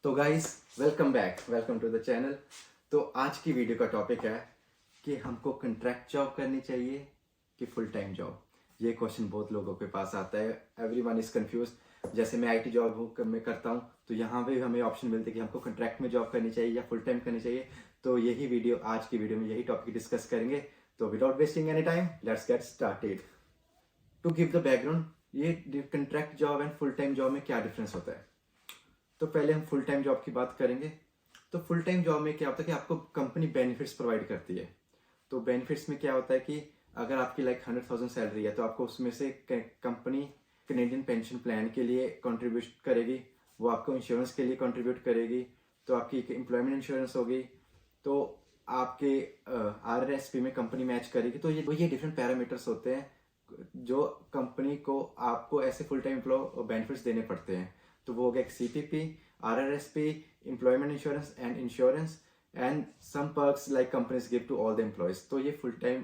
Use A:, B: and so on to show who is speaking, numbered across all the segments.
A: तो guys, welcome to the channel. तो आज की वीडियो का टॉपिक है कि हमको कॉन्ट्रैक्ट जॉब करनी चाहिए कि फुल टाइम जॉब। ये क्वेश्चन बहुत लोगों के पास आता है। Everyone is confuse. जैसे मैं आईटी जॉब में करता हूँ, तो यहाँ पे हमें ऑप्शन मिलते हैं कि हमको कॉन्ट्रैक्ट में जॉब करनी चाहिए या फुल टाइम करनी चाहिए। तो यही वीडियो, आज की वीडियो में यही टॉपिक डिस्कस करेंगे। तो without wasting any time, let's get started. To give the background, ये contract job and full time job में क्या डिफरेंस होता है। तो पहले हम फुल टाइम जॉब की बात करेंगे। तो फुल टाइम जॉब में क्या होता है कि आपको कंपनी बेनिफिट्स प्रोवाइड करती है। तो बेनिफिट्स में क्या होता है कि अगर आपकी 100,000 सैलरी है, तो आपको उसमें से कंपनी कैनेडियन पेंशन प्लान के लिए कंट्रीब्यूट करेगी, वो आपको इंश्योरेंस के लिए कंट्रीब्यूट करेगी, तो आपकी एम्प्लॉयमेंट इंश्योरेंस होगी, तो आपके RRSP में कंपनी मैच करेगी। तो ये डिफरेंट पैरामीटर्स होते हैं जो कंपनी को आपको ऐसे फुल टाइम एम्प्लॉय बेनिफिट्स देने पड़ते हैं। तो वो हो गया CPP, RRSP, employment insurance and some perks like companies give to all the employees. तो ये फुल टाइम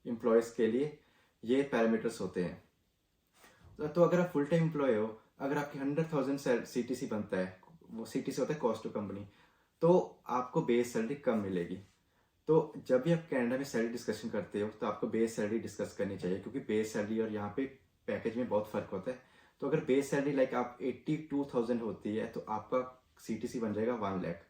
A: एम्प्लॉयज के लिए ये पैरामीटर्स होते हैं। तो अगर आप फुल टाइम एम्प्लॉय हो, अगर आपकी 100,000 CTC बनता है, वो CTC होता है कॉस्ट टू कंपनी, तो आपको बेस सैलरी कम मिलेगी। तो जब भी आप कनाडा में सैलरी डिस्कशन करते हो, तो आपको बेस सैलरी डिस्कस करनी चाहिए, क्योंकि बेस सैलरी और यहाँ पे पैकेज में बहुत फर्क होता है। तो अगर बेस सैलरी लाइक आप 82,000 होती है, तो आपका CTC बन जाएगा 1 लाख।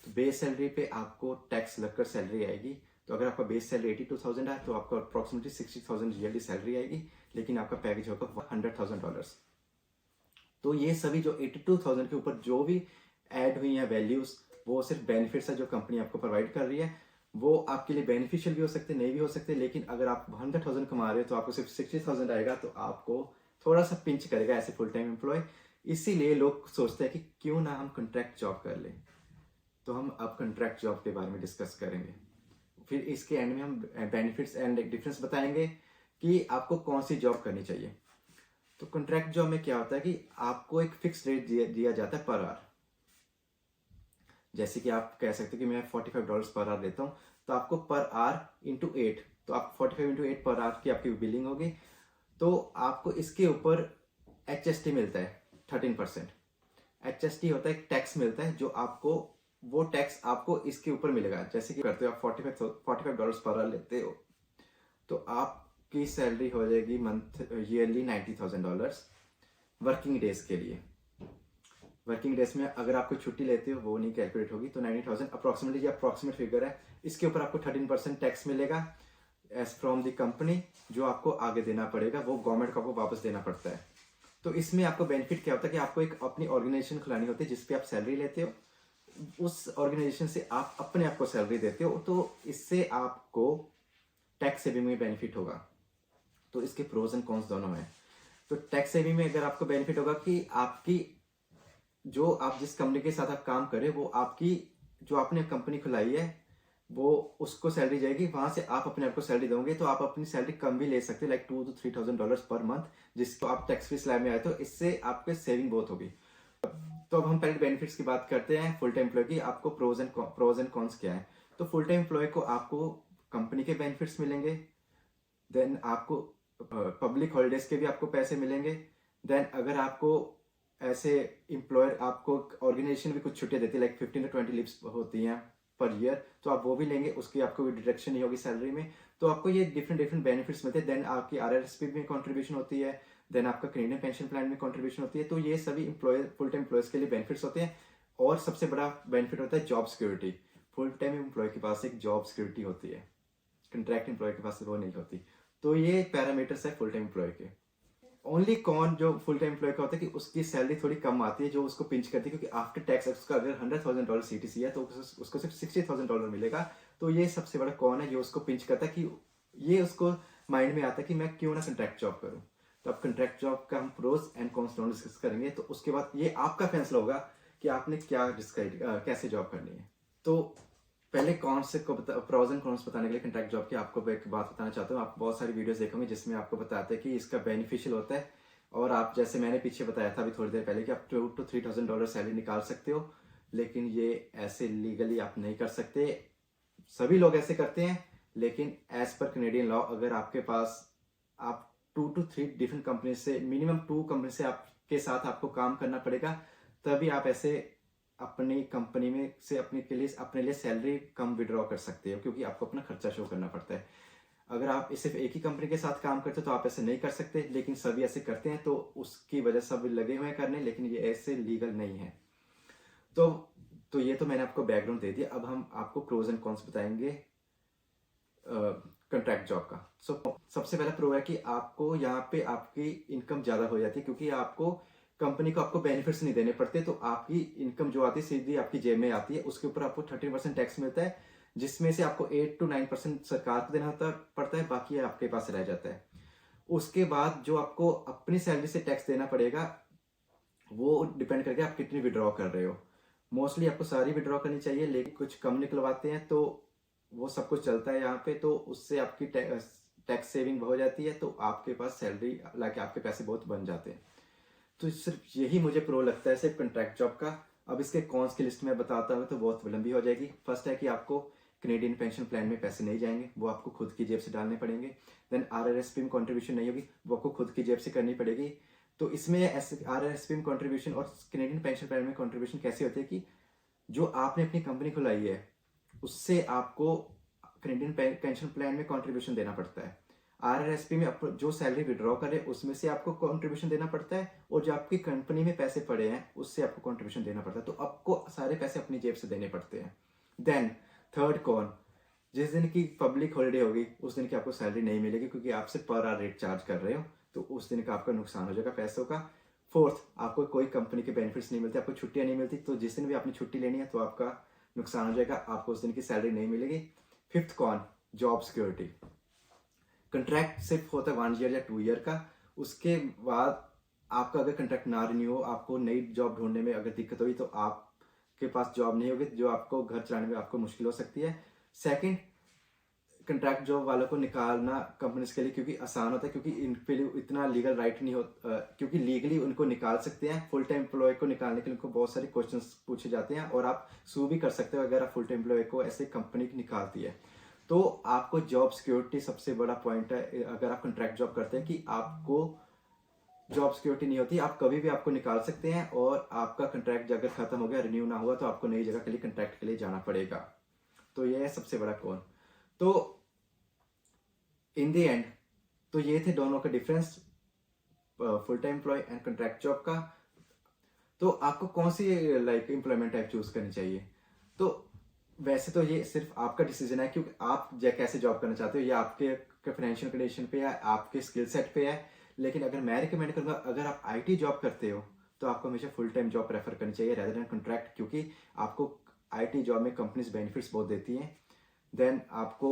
A: तो बेस सैलरी पे आपको टैक्स लगकर सैलरी आएगी। तो अगर आपका बेस सैलरी 82,000 है, तो आपको अप्रॉक्सिमेटली 60,000 ईयरली सैलरी आएगी, लेकिन आपका पैकेज होगा $100,000। तो ये सभी जो 82,000 के ऊपर जो भी ऐड हुई हैं वैल्यूज, वो सिर्फ बेनिफिट्स है जो कंपनी आपको प्रोवाइड कर रही है। वो आपके लिए बेनिफिशियल भी हो सकते, नहीं भी हो सकते। लेकिन अगर आप 100,000 कमा रहे हो, तो आपको सिर्फ 60,000 आएगा, तो आपको थोड़ा सा पिंच करेगा as a full time employee. इसीलिए लोग सोचते हैं कि क्यों ना हम कॉन्ट्रैक्ट जॉब कर लें। तो हम अब कॉन्ट्रैक्ट जॉब के बारे में डिस्कस करेंगे। फिर इसके एंड में हम बेनिफिट्स एंड डिफरेंस बताएंगे कि आपको कौन सी जॉब करनी चाहिए। तो कॉन्ट्रैक्ट जॉब में क्या होता है कि आपको एक फिक्स रेट दिया जाता है पर आवर। जैसे कि आप कह सकते हो कि मैं $45 पर आवर देता हूँ, तो आपको पर आवर इंटू 8, तो आप 45 इंटू 8 पर आवर की आपकी बिलिंग होगी। तो आपको इसके ऊपर HST मिलता है 13%। HST होता है एक टैक्स मिलता है, जो आपको वो टैक्स आपको इसके ऊपर मिलेगा। जैसे कि करते हो आप $45 पर आवर लेते हो, तो आपकी सैलरी हो जाएगी ईयरली $90,000 वर्किंग डेज के लिए। वर्किंग डेज में अगर आप कोई छुट्टी लेते हो, वो नहीं कैलकुलेट होगी। तो 90,000 अप्रॉक्सिमेटली, अप्रॉक्सिमेट फिगर है। इसके ऊपर आपको 13% टैक्स मिलेगा एज फ्रॉम द कंपनी, जो आपको आगे देना पड़ेगा, वो गवर्नमेंट को आपको वापस देना पड़ता है। तो इसमें आपको बेनिफिट क्या होता है कि आपको एक अपनी ऑर्गेनाइजेशन खुलानी होती है, जिसपे आप सैलरी लेते हो। उस ऑर्गेनाइजेशन से आप अपने आप को सैलरी देते हो, तो इससे आपको टैक्स सेविंग में बेनिफिट होगा। तो इसके प्रोज एंड कॉन्स दोनों हैं। तो टैक्स सेविंग में अगर आपको बेनिफिट होगा कि आपकी जो आप जिस कंपनी के साथ आप काम करें, वो आपकी जो आपने कंपनी खुलाई है, वो उसको सैलरी जाएगी, वहां से आप अपने आप को सैलरी दोगे, तो आप अपनी सैलरी कम भी ले सकते हैं, लाइक $2,000 to $3,000 पर मंथ, जिसको आप टैक्स फ्री स्लैब में आए, तो इससे आपके सेविंग बहुत होगी। तो अब हम पहले बेनिफिट्स की बात करते हैं फुल टाइम एम्प्लॉय की। आपको प्रोज एंड कॉन्स क्या है। तो फुल टाइम एम्प्लॉय को आपको कंपनी के बेनिफिट्स मिलेंगे, देन आपको पब्लिक हॉलीडेज के भी आपको पैसे मिलेंगे। देन अगर आपको ऐसे एम्प्लॉयर आपको ऑर्गेनाइजेशन भी कुछ छुट्टियां देती है, लाइक 15 to 20 लीव्स होती हैं पर ईयर, तो आप वो भी लेंगे, उसकी आपको डिडक्शन नहीं होगी सैलरी में। तो आपको ये डिफरेंट बेनिफिट्स मिलते हैं। देन आपकी RRSP में कंट्रीब्यूशन होती है, देन आपका कैनेडियन पेंशन प्लान में कंट्रीब्यूशन होती है। तो ये सभी फुल टाइम एम्प्लॉयज के लिए बेनिफिट्स होते हैं। और सबसे बड़ा बेनिफिट होता है job security. Full time employee के पास एक जॉब सिक्योरिटी होती है, कंट्रैक्ट एम्प्लॉय के पास वो नहीं होती। तो ये पैरामीटर्स है फुल टाइम एम्प्लॉय के। ओनली कौन जो फुल टाइम एम्प्लॉय का होता है कि उसकी सैलरी थोड़ी कम आती है, जो उसको पिंच करती है, क्योंकि आफ्टर टैक्स उसका अगर $100,000 CTC है, तो उसको सिर्फ $60,000 मिलेगा। तो ये सबसे बड़ा कौन है जो उसको पिंच करता है, कि ये उसको माइंड में आता है कि मैं क्यों ना कॉन्ट्रैक्ट जॉब करूं। तो अब कॉन्ट्रैक्ट जॉब का हम प्रोज एंड कॉन्स दोनों डिस्कस करेंगे। तो उसके बाद ये आपका फैसला होगा कि आपने क्या डिसाइड कैसे जॉब करनी है। तो पहले कौन से को प्रोज एंड कॉन्स बताने के लिए कॉन्ट्रैक्ट जॉब की आपको एक बात बताना चाहता हूँ। आप बहुत सारी वीडियोस देखोगे जिसमें आपको बताते हैं कि इसका बेनिफिशियल होता है, और आप जैसे मैंने पीछे बताया था अभी थोड़ी देर पहले कि आप $2,000 to $3,000 सैलरी निकाल सकते हो। लेकिन ये ऐसे लीगली आप नहीं कर सकते। सभी लोग ऐसे करते हैं, लेकिन एज पर कैनेडियन लॉ, अगर आपके पास आप 2 to 3 डिफरेंट कंपनी से, मिनिमम 2 कंपनी से आपके साथ आपको काम करना पड़ेगा, तभी आप ऐसे अपनी कंपनी में से अपने लिए सैलरी कम विड्रॉ कर सकते हो, क्योंकि आपको अपना खर्चा शो करना पड़ता है। अगर आप सिर्फ एक ही कंपनी के साथ काम करते हो तो आप ऐसे नहीं कर सकते, लेकिन सभी ऐसे करते हैं, तो उसकी वजह सब लगे हुए हैं करने, लेकिन ये ऐसे लीगल नहीं है। तो ये तो मैंने आपको बैकग्राउंड दे दिया। अब हम आपको प्रोज एंड कॉन्स बताएंगे कॉन्ट्रैक्ट जॉब का। सबसे पहला प्रो है कि आपको यहाँ पे आपकी इनकम ज़्यादा हो जाती है, क्योंकि आपको कंपनी को आपको बेनिफिट्स नहीं देने पड़ते, तो आपकी इनकम जो आती है सीधी आपकी जेब में आती है। उसके ऊपर आपको 13% टैक्स मिलता है, जिसमें से आपको 8 to 9% सरकार को देना पड़ता है, बाकी आपके पास रह जाता है। उसके बाद जो आपको अपनी सैलरी से टैक्स देना पड़ेगा वो डिपेंड करके आप कितनी विड्रॉ कर रहे हो। मोस्टली आपको सारी विड्रॉ करनी चाहिए, लेकिन कुछ कम निकलवाते हैं, तो वो सब कुछ चलता है यहाँ पे, तो उससे आपकी टैक्स सेविंग हो जाती है, तो आपके पास सैलरी लाके आपके पैसे बहुत बन जाते हैं। तो सिर्फ यही मुझे प्रो लगता है सिर्फ कॉन्ट्रैक्ट जॉब का। अब इसके कॉन्स की लिस्ट में बताता हूँ तो बहुत लंबी हो जाएगी। फर्स्ट है कि आपको कैनेडियन पेंशन प्लान में पैसे नहीं जाएंगे, वो आपको खुद की जेब से डालने पड़ेंगे। देन RRSP में कॉन्ट्रीब्यूशन नहीं होगी, वो आपको खुद की जेब से करनी पड़ेगी। तो इसमें RRSP में कॉन्ट्रीब्यूशन और कैनेडियन पेंशन प्लान में कॉन्ट्रीब्यूशन कैसे होती है कि जो आपने अपनी कंपनी खुलाई है उससे आपको कैनेडियन पेंशन प्लान में कॉन्ट्रीब्यूशन देना पड़ता है। RRSP में आप जो सैलरी विड्रॉ करे उसमें से आपको कॉन्ट्रीब्यूशन देना पड़ता है, और जो आपकी कंपनी में पैसे पड़े हैं उससे आपको कॉन्ट्रीब्यूशन देना पड़ता है। तो आपको सारे पैसे अपनी जेब से देने पड़ते हैं। देन थर्ड कॉन, जिस दिन की पब्लिक हॉलीडे होगी उस दिन की आपको सैलरी नहीं मिलेगी, क्योंकि आप सिर्फ पर आवर रेट चार्ज कर रहे हो, तो उस दिन का आपका नुकसान हो जाएगा पैसों का। फोर्थ, आपको कोई कंपनी के बेनिफिट्स नहीं मिलते, आपको छुट्टियां नहीं मिलती, तो जिस दिन भी आपने छुट्टी लेनी है तो आपका नुकसान हो जाएगा, आपको उस दिन की सैलरी नहीं मिलेगी। Fifth con, job security. Contract सिर्फ होता है 1 year या 2 year का। उसके बाद आपका अगर कंट्रैक्ट ना रिन्यू हो, आपको नई जॉब ढूंढने में अगर दिक्कत होगी, तो आपके पास जॉब नहीं होगी, जो आपको घर चलाने में आपको मुश्किल हो सकती है। सेकंड, कंट्रैक्ट जॉब वालों को निकालना कंपनीज के लिए क्योंकि आसान होता है, क्योंकि इन पे इतना लीगल राइट नहीं होता, क्योंकि लीगली उनको निकाल सकते हैं। फुल टाइम एम्प्लॉय को निकालने के लिए उनको बहुत सारे क्वेश्चंस पूछे जाते हैं, और आप सू भी कर सकते हो अगर आप फुल टाइम एम्प्लॉय को ऐसे कंपनी निकालती है। तो आपको जॉब सिक्योरिटी सबसे बड़ा पॉइंट है अगर आप कॉन्ट्रैक्ट जॉब करते हैं, कि आपको जॉब सिक्योरिटी नहीं होती, आप कभी भी आपको निकाल सकते हैं, और आपका कॉन्ट्रैक्ट अगर खत्म हो गया, रिन्यू ना हुआ, तो आपको नई जगह के लिए कॉन्ट्रैक्ट के लिए जाना पड़ेगा। तो ये है सबसे बड़ा कौन। तो इन द एंड तो ये थे दोनों का difference, full time employee and contract job का। तो आपको कौन सी एम्प्लॉयमेंट टाइप चूज करनी चाहिए। तो वैसे तो ये सिर्फ आपका डिसीजन है, क्योंकि आप कैसे जॉब करना चाहते हो, या आपके फाइनेंशियल कंडीशन पे है, आपके स्किल सेट पे है। लेकिन अगर मैं रिकमेंड करूंगा, अगर आप IT जॉब करते हो तो आपको हमेशा फुल टाइम जॉब प्रेफर करनी चाहिए रेदर देन कॉन्ट्रैक्ट, क्योंकि आपको IT जॉब में कंपनीज बेनिफिट्स बहुत देती हैं। देन आपको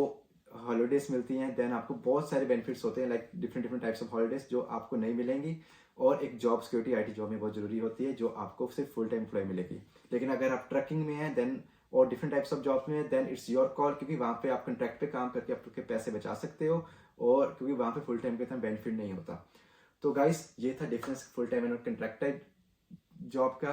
A: हॉलीडेज मिलती हैं, देन आपको बहुत सारे बेनिफिट्स होते हैं, like different types of holidays जो आपको नहीं मिलेंगी। और एक जॉब सिक्योरिटी IT जॉब में बहुत जरूरी होती है, जो आपको सिर्फ फुल टाइम एम्प्लॉय मिलेगी। लेकिन अगर आप ट्रकिंग में हैं देन और डिफरेंट टाइप्स ऑफ जॉब्स में, देन इट्स योर कॉल, क्योंकि वहाँ पे आप कॉन्ट्रैक्ट पे काम करके आपके पैसे बचा सकते हो, और क्योंकि वहाँ पे फुल टाइम का इतना बेनिफिट नहीं होता। तो गाइस, ये था difference full time and contract type job का।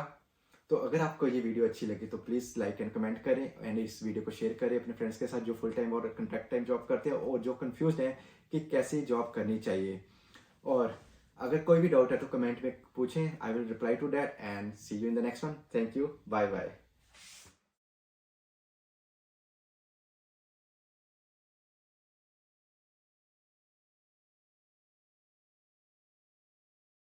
A: तो अगर आपको ये वीडियो अच्छी लगी तो प्लीज़ लाइक एंड कमेंट करें, एंड इस वीडियो को शेयर करें अपने फ्रेंड्स के साथ जो फुल टाइम और कॉन्ट्रैक्ट टाइम जॉब करते हैं, और जो कंफ्यूज हैं कि कैसी जॉब करनी चाहिए। और अगर कोई भी डाउट है तो कमेंट में पूछें, I will reply to that, and see you in the next one. Thank you, bye bye.